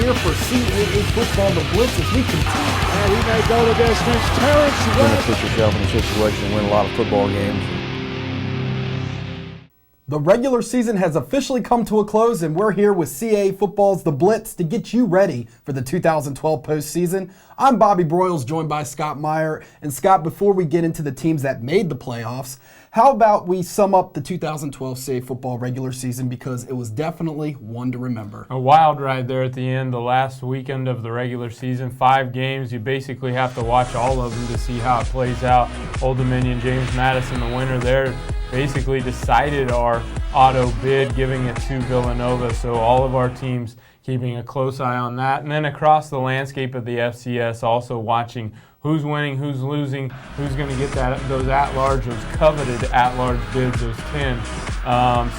here for CAA football, the Blitz, as we continue. And he may go the distance. Terrence You're going to West. put yourself in a situation to win a lot of football games. The regular season has officially come to a close, and we're here with CAA football's The Blitz to get you ready for the 2012 postseason. I'm Bobby Broyles, joined by Scott Meyer. And Scott, before we get into the teams that made the playoffs, how about we sum up the 2012 CAA football regular season, because it was definitely one to remember. A wild ride there at the end, the last weekend of the regular season. 5 games. You basically have to watch all of them to see how it plays out. Old Dominion, James Madison, the winner there, basically decided our auto bid, giving it to Villanova. So all of our teams keeping a close eye on that. And then across the landscape of the FCS, also watching who's winning, who's losing, who's going to get those at-large, those coveted at-large bids, those 10.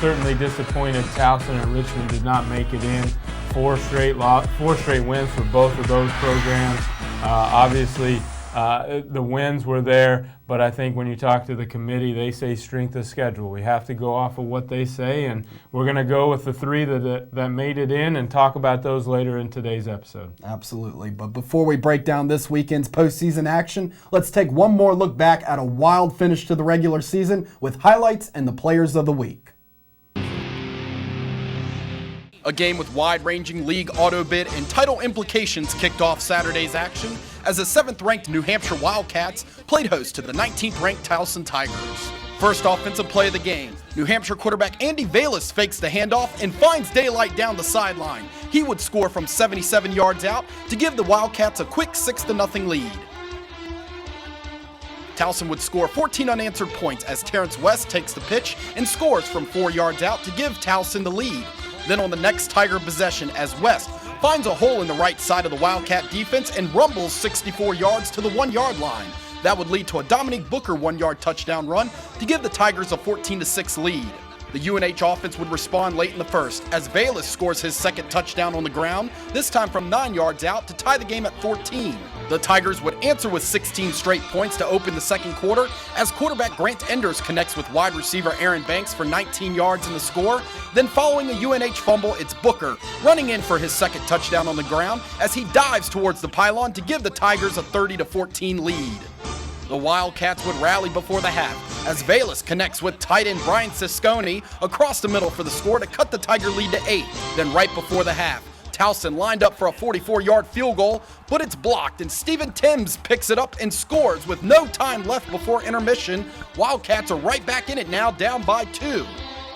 Certainly disappointed Towson and Richmond did not make it in. 4 straight wins for both of those programs. Obviously, the wins were there, but I think when you talk to the committee, they say strength of schedule. We have to go off of what they say, and we're going to go with the 3 that made it in and talk about those later in today's episode. Absolutely. But before we break down this weekend's postseason action, let's take one more look back at a wild finish to the regular season with highlights and the players of the week. A game with wide-ranging league auto bid and title implications kicked off Saturday's action as the 7th-ranked New Hampshire Wildcats played host to the 19th-ranked Towson Tigers. First offensive play of the game, New Hampshire quarterback Andy Vallis fakes the handoff and finds daylight down the sideline. He would score from 77 yards out to give the Wildcats a quick 6-0 lead. Towson would score 14 unanswered points as Terrence West takes the pitch and scores from 4 yards out to give Towson the lead. Then on the next Tiger possession, as West finds a hole in the right side of the Wildcat defense and rumbles 64 yards to the 1-yard line. That would lead to a Dominique Booker 1-yard touchdown run to give the Tigers a 14-6 lead. The UNH offense would respond late in the first as Vallis scores his second touchdown on the ground, this time from 9 yards out to tie the game at 14. The Tigers would answer with 16 straight points to open the second quarter as quarterback Grant Enders connects with wide receiver Aaron Banks for 19 yards in the score. Then following a UNH fumble, it's Booker running in for his second touchdown on the ground as he dives towards the pylon to give the Tigers a 30-14 lead. The Wildcats would rally before the half as Vallis connects with tight end Brian Sisconi across the middle for the score to cut the Tiger lead to 8. Then right before the half, Towson lined up for a 44-yard field goal, but it's blocked and Stephen Timms picks it up and scores with no time left before intermission. Wildcats are right back in it now, down by 2.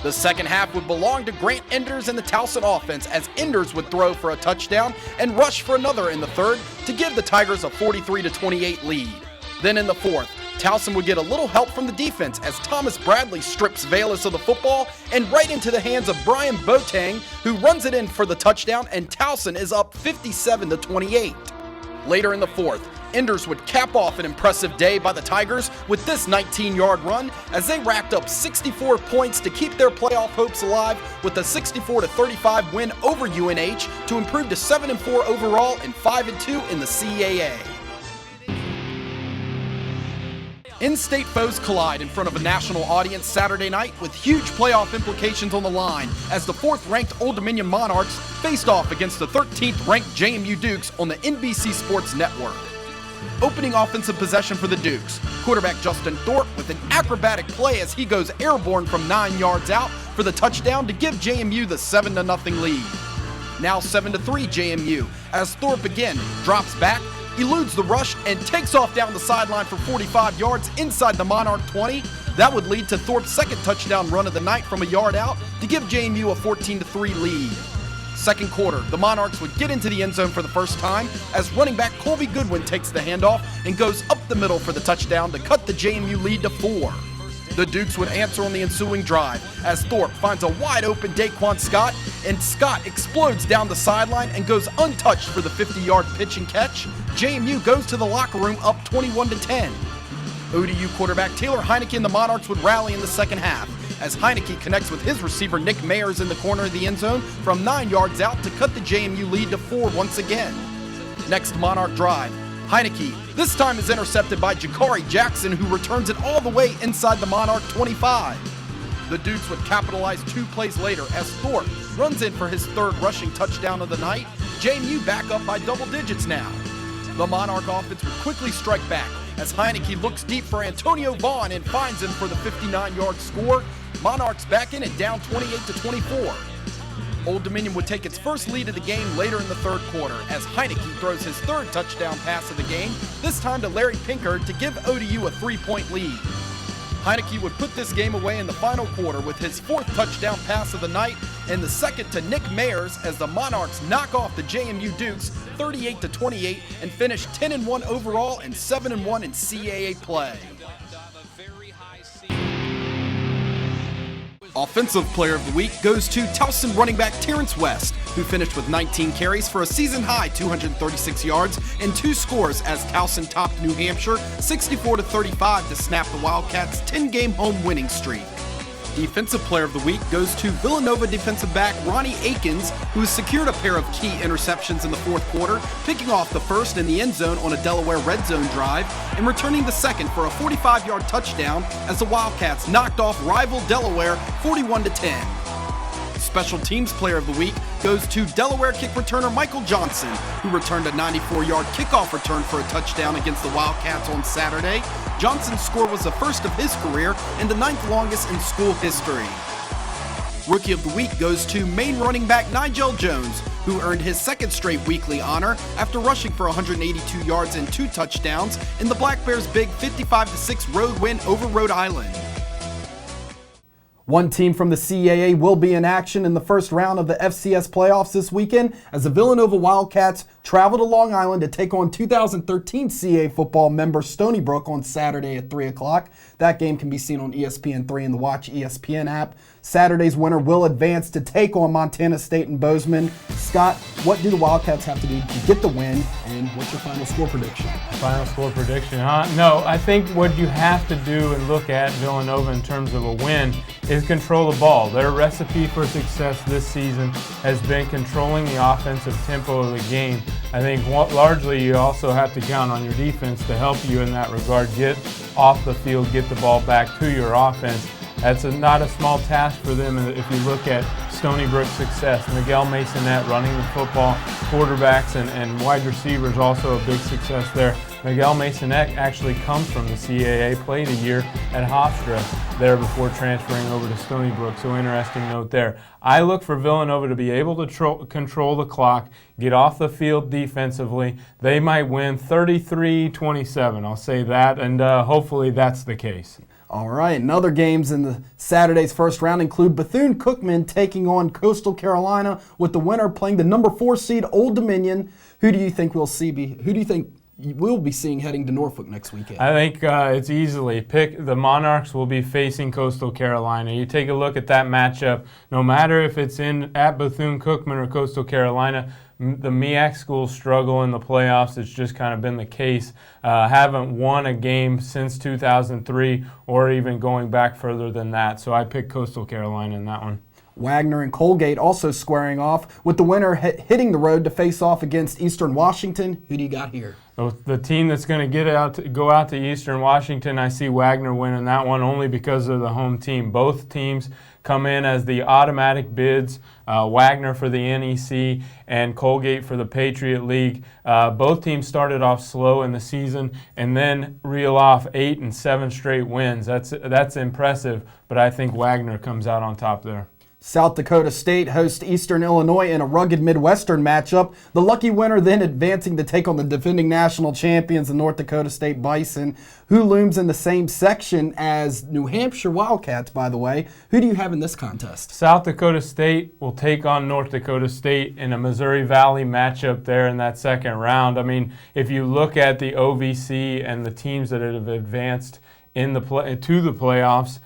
The second half would belong to Grant Enders and the Towson offense as Enders would throw for a touchdown and rush for another in the third to give the Tigers a 43-28 lead. Then in the fourth, Towson would get a little help from the defense as Thomas Bradley strips Vallis of the football and right into the hands of Brian Boateng, who runs it in for the touchdown, and Towson is up 57-28. Later in the fourth, Enders would cap off an impressive day by the Tigers with this 19-yard run as they racked up 64 points to keep their playoff hopes alive with a 64-35 win over UNH to improve to 7-4 overall and 5-2 in the CAA. In-state foes collide in front of a national audience Saturday night with huge playoff implications on the line as the 4th-ranked Old Dominion Monarchs faced off against the 13th-ranked JMU Dukes on the NBC Sports Network. Opening offensive possession for the Dukes, quarterback Justin Thorpe with an acrobatic play as he goes airborne from 9 yards out for the touchdown to give JMU the 7-0 lead. Now 7-3 JMU as Thorpe again drops back, eludes the rush, and takes off down the sideline for 45 yards inside the Monarch 20. That would lead to Thorpe's second touchdown run of the night from a yard out to give JMU a 14-3 lead. Second quarter, the Monarchs would get into the end zone for the first time as running back Colby Goodwin takes the handoff and goes up the middle for the touchdown to cut the JMU lead to 4. The Dukes would answer on the ensuing drive as Thorpe finds a wide-open Daquan Scott, and Scott explodes down the sideline and goes untouched for the 50-yard pitch and catch. JMU goes to the locker room up 21-10. ODU quarterback Taylor Heineke and the Monarchs would rally in the second half as Heineke connects with his receiver Nick Mayers in the corner of the end zone from 9 yards out to cut the JMU lead to 4 once again. Next Monarch drive, Heineke this time is intercepted by Jakari Jackson, who returns it all the way inside the Monarch 25. The Dukes would capitalize 2 plays later as Thorpe runs in for his 3rd rushing touchdown of the night JMU back up by double digits now. The Monarch offense would quickly strike back as Heineke looks deep for Antonio Vaughn and finds him for the 59-yard score. Monarchs back in it, down 28-24. Old Dominion would take its first lead of the game later in the third quarter as Heineke throws his third touchdown pass of the game, this time to Larry Pinkard to give ODU a 3-point lead. Heineke would put this game away in the final quarter with his fourth touchdown pass of the night and the second to Nick Mayers as the Monarchs knock off the JMU Dukes 38-28 and finish 10-1 overall and 7-1 in CAA play. Offensive Player of the Week goes to Towson running back Terrence West, who finished with 19 carries for a season-high 236 yards and 2 scores as Towson topped New Hampshire 64-35 to snap the Wildcats' 10-game home winning streak. Defensive Player of the Week goes to Villanova defensive back Ronnie Akins, who has secured a pair of key interceptions in the fourth quarter, picking off the first in the end zone on a Delaware red zone drive and returning the second for a 45-yard touchdown as the Wildcats knocked off rival Delaware 41-10. Special Teams Player of the Week goes to Delaware kick returner Michael Johnson, who returned a 94-yard kickoff return for a touchdown against the Wildcats on Saturday. Johnson's score was the first of his career and the 9th longest in school history. Rookie of the Week goes to Maine running back Nigel Jones, who earned his second straight weekly honor after rushing for 182 yards and 2 touchdowns in the Black Bears' big 55-6 road win over Rhode Island. One team from the CAA will be in action in the first round of the FCS playoffs this weekend as the Villanova Wildcats travel to Long Island to take on 2013 CAA football member Stony Brook on Saturday at 3 o'clock. That game can be seen on ESPN3 and the Watch ESPN app. Saturday's winner will advance to take on Montana State and Bozeman. Scott, what do the Wildcats have to do to get the win, and what's your final score prediction? Final score prediction, huh? No, I think what you have to do and look at Villanova in terms of a win is control the ball. Their recipe for success this season has been controlling the offensive tempo of the game. I think largely you also have to count on your defense to help you in that regard. Get off the field, get the ball back to your offense. That's not a small task for them if you look at Stony Brook's success. Miguel Masonette running the football, quarterbacks and wide receivers also a big success there. Miguel Masonette actually comes from the CAA, played a year at Hofstra there before transferring over to Stony Brook, so interesting note there. I look for Villanova to be able to control the clock, get off the field defensively. They might win 33-27, I'll say that, and hopefully that's the case. All right, and other games in the Saturday's first round include Bethune-Cookman taking on Coastal Carolina, with the winner playing the number 4 seed Old Dominion. Who do you think we'll be seeing heading to Norfolk next weekend? I think it's easily the Monarchs will be facing Coastal Carolina. You take a look at that matchup. No matter if it's at Bethune-Cookman or Coastal Carolina, the MEAC schools struggle in the playoffs. It's just kind of been the case. Haven't won a game since 2003 or even going back further than that. So I picked Coastal Carolina in that one. Wagner and Colgate also squaring off, with the winner hitting the road to face off against Eastern Washington. Who do you got here? The team that's going to go out to Eastern Washington, I see Wagner winning that one only because of the home team. Both teams come in as the automatic bids, Wagner for the NEC and Colgate for the Patriot League. Both teams started off slow in the season and then reel off 8 and 7 straight wins. That's impressive, but I think Wagner comes out on top there. South Dakota State hosts Eastern Illinois in a rugged Midwestern matchup. The lucky winner then advancing to take on the defending national champions, the North Dakota State Bison, who looms in the same section as New Hampshire Wildcats, by the way. Who do you have in this contest? South Dakota State will take on North Dakota State in a Missouri Valley matchup there in that second round. I mean, if you look at the OVC and the teams that have advanced to the playoffs,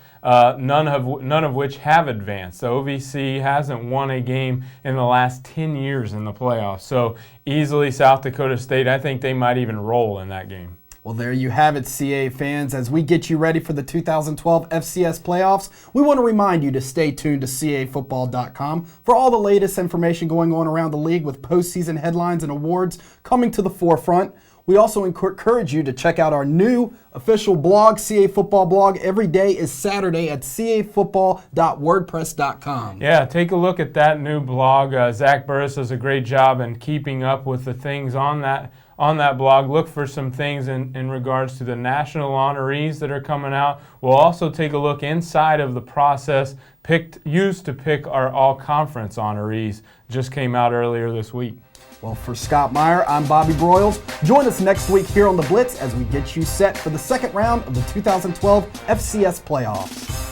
none of which have advanced. The OVC hasn't won a game in the last 10 years in the playoffs. So easily South Dakota State, I think they might even roll in that game. Well, there you have it, CAA fans. As we get you ready for the 2012 FCS playoffs, we want to remind you to stay tuned to CAAfootball.com for all the latest information going on around the league, with postseason headlines and awards coming to the forefront. We also encourage you to check out our new official blog, CA Football blog. Every day is Saturday at cafootball.wordpress.com. Yeah, take a look at that new blog. Zach Burris does a great job in keeping up with the things on that blog. Look for some things in regards to the national honorees that are coming out. We'll also take a look inside of the process used to pick our all-conference honorees. Just came out earlier this week. Well, for Scott Meyer, I'm Bobby Broyles. Join us next week here on The Blitz as we get you set for the second round of the 2012 FCS playoffs.